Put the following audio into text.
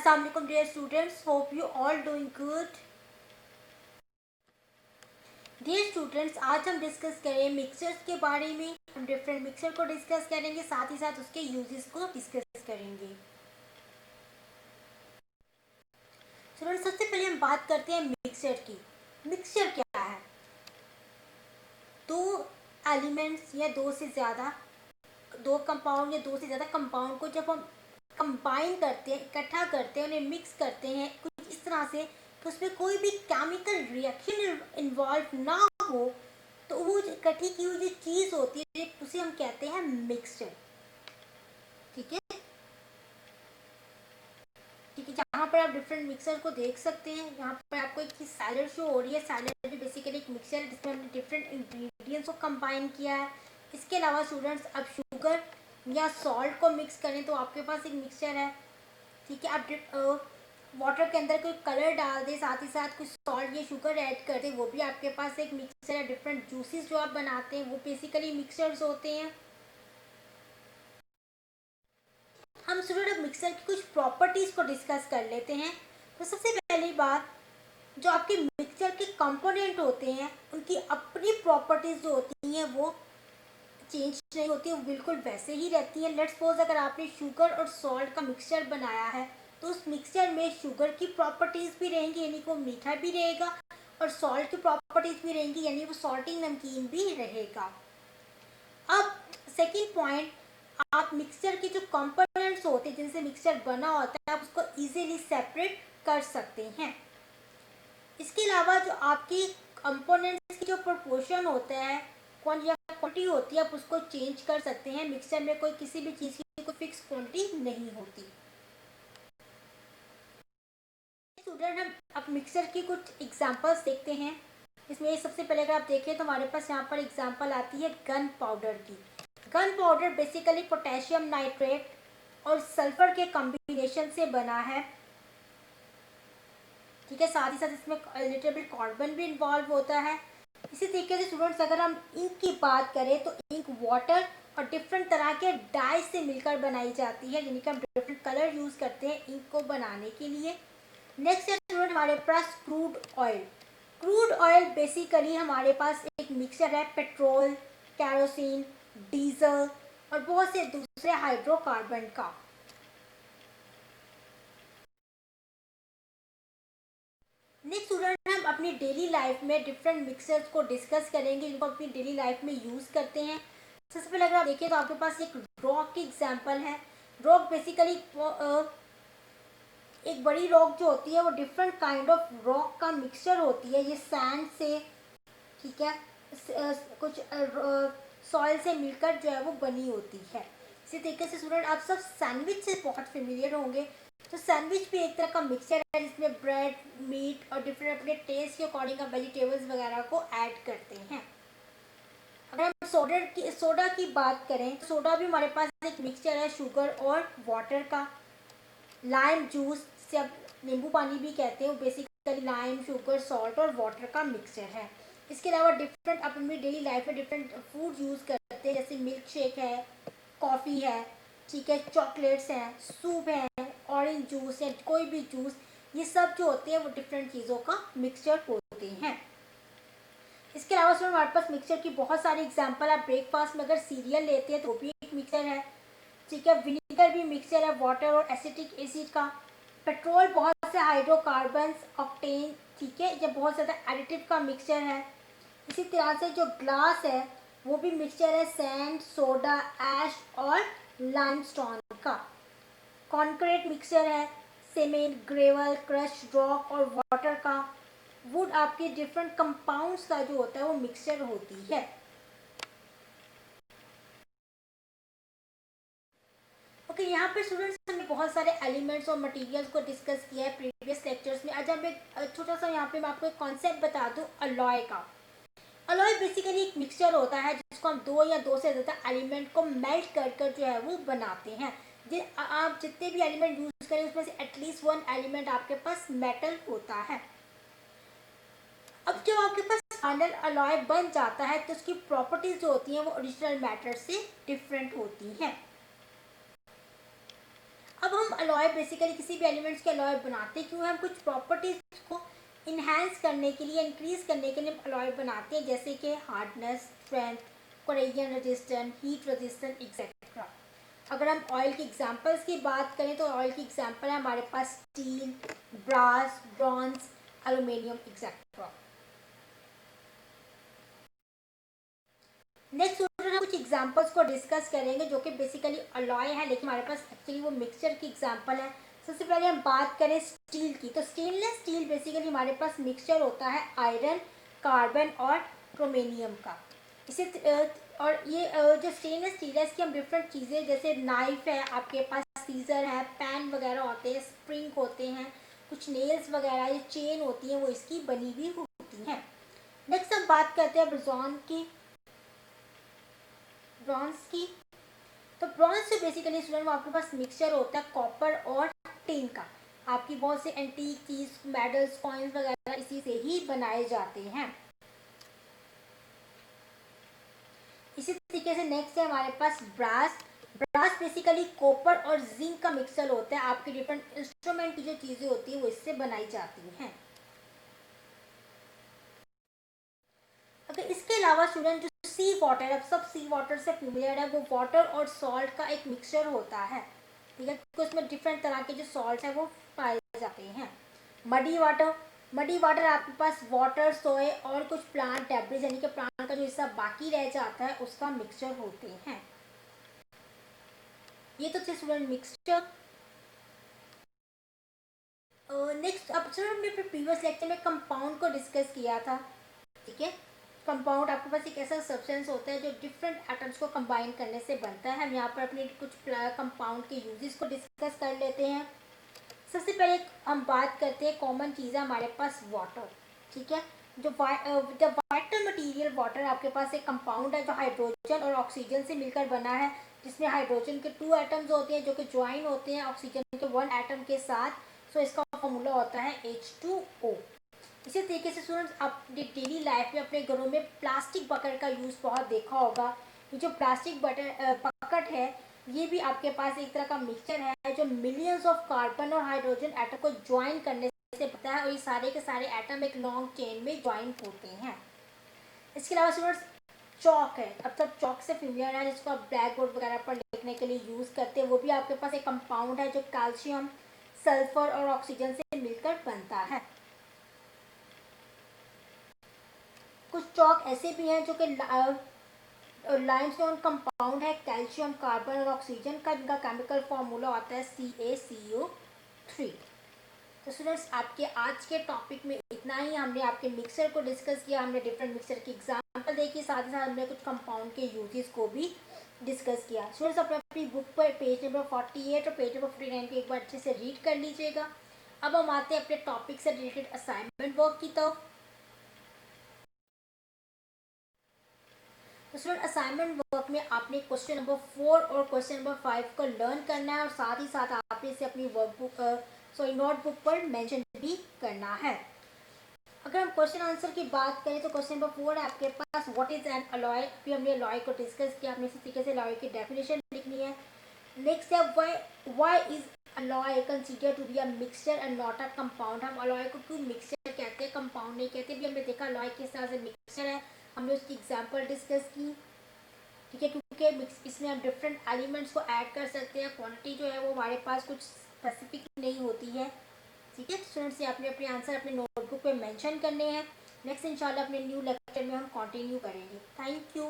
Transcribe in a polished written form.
अस्सलाम वालेकुम dear students, hope you all doing good. Dear students, आज हम डिस्कस करें मिक्सचर्स के बारे में। हम डिफरेंट मिक्सचर को डिस्कस करेंगे, साथ ही साथ उसके यूजेस को डिस्कस करेंगे। स्टूडेंट्स, सबसे पहले हम बात करते हैं मिक्सचर की। मिक्सचर क्या है? दो एलिमेंट्स या दो से ज़्यादा, दो कंपाउंड या दो से ज़्यादा कंपाउंड को जब हम कंबाइन करते हैं, इकट्ठा करते हैं, उन्हें मिक्स करते हैं कुछ इस तरह से कि उसमें कोई भी केमिकल रिएक्शन इन्वॉल्व ना हो, तो वो इकट्ठी की हुई जो चीज़ होती है उसे हम कहते हैं मिक्सचर। ठीक है, ठीक है। जहाँ पर आप डिफरेंट मिक्सर को देख सकते हैं, यहाँ पर आपको एक चीज़ सैलड शो हो रही है। सैलड भी बेसिकली एक मिक्सर है जिसमें हमने डिफरेंट इंग्रेडिएंट्स को कंबाइन किया है। इसके अलावा स्टूडेंट्स, अब शुगर या सॉल्ट को मिक्स करें तो आपके पास एक मिक्सचर है। ठीक है, आप वाटर के अंदर कोई कलर डाल दें, साथ ही साथ कुछ सॉल्ट या शुगर ऐड कर दें, वो भी आपके पास एक मिक्सचर है। डिफरेंट जूसेस जो आप बनाते हैं वो बेसिकली मिक्सचर्स होते हैं। हम स्टूडेंट अब मिक्सर की कुछ प्रॉपर्टीज़ को डिस्कस कर लेते हैं। तो सबसे पहली बात, जो आपके मिक्सचर के कंपोनेंट होते हैं उनकी अपनी प्रॉपर्टीज़ जो होती हैं वो चेंज नहीं होती, वो बिल्कुल वैसे ही रहती है। लेट्स सपोज अगर आपने शुगर और सॉल्ट का मिक्सचर बनाया है तो उस मिक्सचर में शुगर की प्रॉपर्टीज़ भी रहेंगी, यानी कि वो मीठा भी रहेगा, और सॉल्ट की प्रॉपर्टीज़ भी रहेंगी, यानी वो सॉल्टिंग नमकीन भी रहेगा। अब सेकेंड पॉइंट, आप मिक्सचर के जो कंपोनेंट्स होते हैं जिनसे मिक्सचर बना होता है आप उसको इजीली सेपरेट कर सकते हैं। इसके अलावा जो आपकी कंपोनेंट्स की जो प्रोपोर्शन होता है, कौन या क्वांटिटी होती है, आप उसको चेंज कर सकते हैं। मिक्सचर में कोई किसी भी चीज़ की कोई फिक्स क्वांटिटी नहीं होती। स्टूडेंट, हम अब मिक्सचर की कुछ एग्जांपल्स देखते हैं। इसमें सबसे पहले अगर आप देखें तो हमारे पास यहाँ पर एग्जांपल आती है गन पाउडर की। Gun powder basically potassium nitrate और सल्फर के कॉम्बिनेशन से बना है। ठीक है, साथ ही साथ इसमें लिटिल बिट कार्बन भी इन्वॉल्व होता है। इसी तरीके से स्टूडेंट्स, अगर हम इंक की बात करें तो इंक वाटर और डिफरेंट तरह के डाई से मिलकर बनाई जाती है, यानी कि हम डिफरेंट कलर यूज़ करते हैं इंक को बनाने के लिए। नेक्स्ट है स्टूडेंट हमारे पास crude oil. Crude oil basically हमारे पास एक मिक्सचर है पेट्रोल, कैरोसिन, डीजल और बहुत से दूसरे हाइड्रोकार्बन का। नेक्स्ट स्टूडेंट, हम अपनी डेली लाइफ में डिफरेंट मिक्सचर्स को डिस्कस करेंगे जिनको अपनी डेली लाइफ में यूज़ करते हैं। सबसे पहले अगर आप देखिए तो आपके पास एक रॉक की एग्जांपल है। रॉक बेसिकली एक बड़ी रॉक जो होती है वो डिफरेंट काइंड ऑफ रॉक का मिक्सचर होती है। ये सैंड से, ठीक है, कुछ सॉइल से मिलकर जो है वो बनी होती है। इसी तरीके से स्टूडेंट, आप सब सैंडविच से बहुत फेमिलियर होंगे। तो सैंडविच भी एक तरह का मिक्सचर है जिसमें ब्रेड, मीट और डिफरेंट अपने टेस्ट के अकॉर्डिंग आप वेजिटेबल्स वगैरह को ऐड करते हैं। अगर हम सोडा की बात करें तो सोडा भी हमारे पास एक मिक्सचर है शुगर और वाटर का। लाइम जूस, जिसे आप नींबू पानी भी कहते हैं, वो बेसिकली लाइम, शुगर, सॉल्ट और वाटर का मिक्सचर है। इसके अलावा डिफरेंट आप अपनी डेली लाइफ में डिफरेंट फूड यूज़ करते हैं, जैसे मिल्क शेक है, कॉफ़ी है, ठीक है, चॉकलेट्स हैं, सूप है, ऑरेंज जूस है, कोई भी जूस, ये सब जो होते हैं वो डिफरेंट चीज़ों का मिक्सचर होते हैं। इसके अलावा सर हमारे पास मिक्सचर की बहुत सारी एग्जांपल है। ब्रेकफास्ट में अगर सीरियल लेते हैं तो वो भी एक मिक्सचर है। ठीक है, विनीगर भी मिक्सचर है वाटर और एसिटिक एसिड का। पेट्रोल बहुत से हाइड्रोकार्बन्स, ऑक्टेन, ठीक है, ये बहुत ज़्यादा एडिटिव का मिक्सचर है। इसी तरह से जो ग्लास है वो भी मिक्सचर है सैंड, सोडा, ऐश और लाइमस्टोन का। कॉन्क्रीट मिक्सचर है सीमेंट, ग्रेवल, क्रश रॉक और वाटर का। वुड आपके डिफरेंट कंपाउंड्स का जो होता है वो मिक्सचर होती है। ओके, यहाँ पे स्टूडेंट्स हमने बहुत सारे एलिमेंट्स और मटेरियल्स को डिस्कस किया है प्रीवियस लेक्चर्स में। आज हम एक छोटा सा यहाँ पे मैं आपको एक कॉन्सेप्ट बता दूँ अलॉय का। अलॉय बेसिकली एक मिक्सचर होता है जिसको हम दो या दो से ज़्यादा एलिमेंट को मेल्ट कर कर जो है वो बनाते हैं। आप जितने भी एलिमेंट यूज़ करें उसमें से एटलीस्ट वन एलिमेंट आपके पास मेटल होता है। अब जब आपके पास फाइनल अलॉय बन जाता है तो उसकी प्रॉपर्टीज जो होती हैं वो ओरिजिनल मैटर से डिफरेंट होती हैं। अब हम अलॉय अलॉय बेसिकली किसी भी एलिमेंट्स के अलॉय बनाते क्यों हैं? हम कुछ प्रॉपर्टीज को इन्हांस करने के लिए, इंक्रीज करने के लिए अलॉय बनाते हैं, जैसे कि hardness, strength, corrosion resistant, heat resistant etcetera. अगर हम ऑयल की एग्जांपल्स की बात करें तो ऑयल की एग्जांपल है हमारे पास steel, brass, bronze, aluminium etcetera. Next हम कुछ एग्जांपल्स को डिस्कस करेंगे जो कि बेसिकली अलॉय है, लेकिन हमारे पास एक्चुअली वो मिक्सचर की एग्जांपल है। सबसे पहले हम बात करें स्टील की, तो स्टेनलेस स्टील बेसिकली हमारे पास मिक्सचर होता है आयरन, कार्बन और क्रोमेनियम का। इसे और ये जो स्टेनलेस स्टील है इसकी हम डिफरेंट चीज़ें, जैसे नाइफ है आपके पास, सीजर है, पैन वगैरह होते हैं, स्प्रिंग होते हैं, कुछ नेल्स वगैरह, ये चेन होती है, वो इसकी बनी हुई होती हैं। नेक्स्ट हम बात करते हैं ब्रॉन्ज की। तो ब्रॉन्ज से बेसिकली स्टूडेंट आपके पास मिक्सचर होता है कॉपर और टिन का। आपकी बहुत से एंटीक चीज, मेडल्स, कॉइन्स वगैरह इसी से ही बनाए जाते हैं। इसी तरीके से नेक्स्ट है हमारे पास ब्रास। ब्रास बेसिकली कॉपर और जिंक का मिक्सचर होता है। आपकी डिफरेंट इंस्ट्रूमेंट की जो चीजें होती है वो इससे बनाई जाती हैं। अगर इसके अलावा स्टूडेंट जो सी वाटर, अब सब सी वाटर से फेमिलियर है, वो वाटर और सॉल्ट का एक मिक्सचर होता है, ठीक है, क्योंकि उसमें डिफरेंट तरह के जो सॉल्ट है वो पाए जाते हैं। मडी वाटर आपके पास वाटर, सोए और कुछ प्लांट डेब्रिज यानी कि प्लांट का जो हिस्सा बाकी रह जाता है उसका मिक्सचर होते हैं। ये तो थे स्टूडेंट मिक्सचर। नेक्स्ट अब हमने प्रीवियस लेक्चर में कंपाउंड को डिस्कस किया था, ठीक है। कंपाउंड आपके पास एक ऐसा सब्सटेंस होता है जो डिफरेंट एटम्स को कंबाइन करने से बनता है। हम यहाँ पर अपने कुछ कंपाउंड के यूजेस को डिस्कस कर लेते हैं। सबसे पहले हम बात करते हैं कॉमन चीज़ है हमारे पास वाटर, ठीक है। जो वाइटल मटेरियल वाटर आपके पास एक कंपाउंड है जो हाइड्रोजन और ऑक्सीजन से मिलकर बना है, जिसमें हाइड्रोजन के 2 एटम्स होते हैं जो कि ज्वाइन होते हैं ऑक्सीजन के 1 एटम के साथ। सो इसका फॉर्मूला होता है H2O। इसी तरीके से स्टूडेंट्स आप डेली लाइफ में अपने घरों में प्लास्टिक बकेट का यूज़ बहुत देखा होगा। ये जो प्लास्टिक बकेट है ये भी आपके पास एक तरह का मिक्सचर है जो मिलियंस ऑफ कार्बन और हाइड्रोजन एटम को ज्वाइन करने से बनता है, और ये सारे के सारे एटम एक लॉन्ग चेन में ज्वाइन होते हैं। इसके अलावा स्टूडेंट्स चौक है, अब तक चौक से फेमिलियर है, जिसको आप ब्लैक बोर्ड वगैरह पर लिखने के लिए यूज़ करते हैं। वो भी आपके पास एक कंपाउंड है जो कैल्शियम, सल्फर और ऑक्सीजन से मिलकर बनता है। कुछ चौक ऐसे भी हैं जो कि लाइमस्टोन कंपाउंड है, कैल्शियम, कार्बन और ऑक्सीजन का, जिनका केमिकल फॉर्मूला होता है CaCO3। तो स्टूडेंट्स आपके आज के टॉपिक में इतना ही। हमने आपके मिक्सर को डिस्कस किया, हमने डिफरेंट मिक्सर की एग्जांपल देखी, साथ ही साथ हमने कुछ कंपाउंड के यूजेस को भी डिस्कस किया। स्टूडेंट्स अपनी बुक पर पेज नंबर 48 और पेज नंबर 49 को एक बार अच्छे से रीड कर लीजिएगा। अब हम आते हैं अपने टॉपिक से रिलेटेड असाइनमेंट वर्क की तरफ। तो स्टूडेंट असाइनमेंट वर्क में आपने क्वेश्चन नंबर 4 और क्वेश्चन नंबर 5 को लर्न करना है, और साथ ही साथ आपने इसे अपनी वर्कबुक नोटबुक पर मेंशन भी करना है। अगर हम क्वेश्चन आंसर की बात करें तो क्वेश्चन नंबर 4 है आपके पास व्हाट इज एन अलॉय। अभी हमने अलॉय को डिस्कस किया, आपने इसी तरीके से अलॉय की डेफिनेशन लिखनी है। नेक्स्ट है why is alloy consider to be a mixture and not a compound. हम अलॉय को क्यों मिक्सचर कहते हैं, कंपाउंड नहीं कहते। भी हमने देखा अलॉय किस तरह से मिक्सचर है, हमने उसकी एग्जाम्पल डिस्कस की, ठीक है, क्योंकि इसमें हम डिफरेंट एलिमेंट्स को ऐड कर सकते हैं। क्वांटिटी जो है वो हमारे पास कुछ स्पेसिफिक नहीं होती है, ठीक है। स्टूडेंट्स ये आपने अपने आंसर अपने नोटबुक पे मेंशन करने हैं। नेक्स्ट इंशाल्लाह अपने न्यू लेक्चर में हम कंटिन्यू करेंगे। Thank you.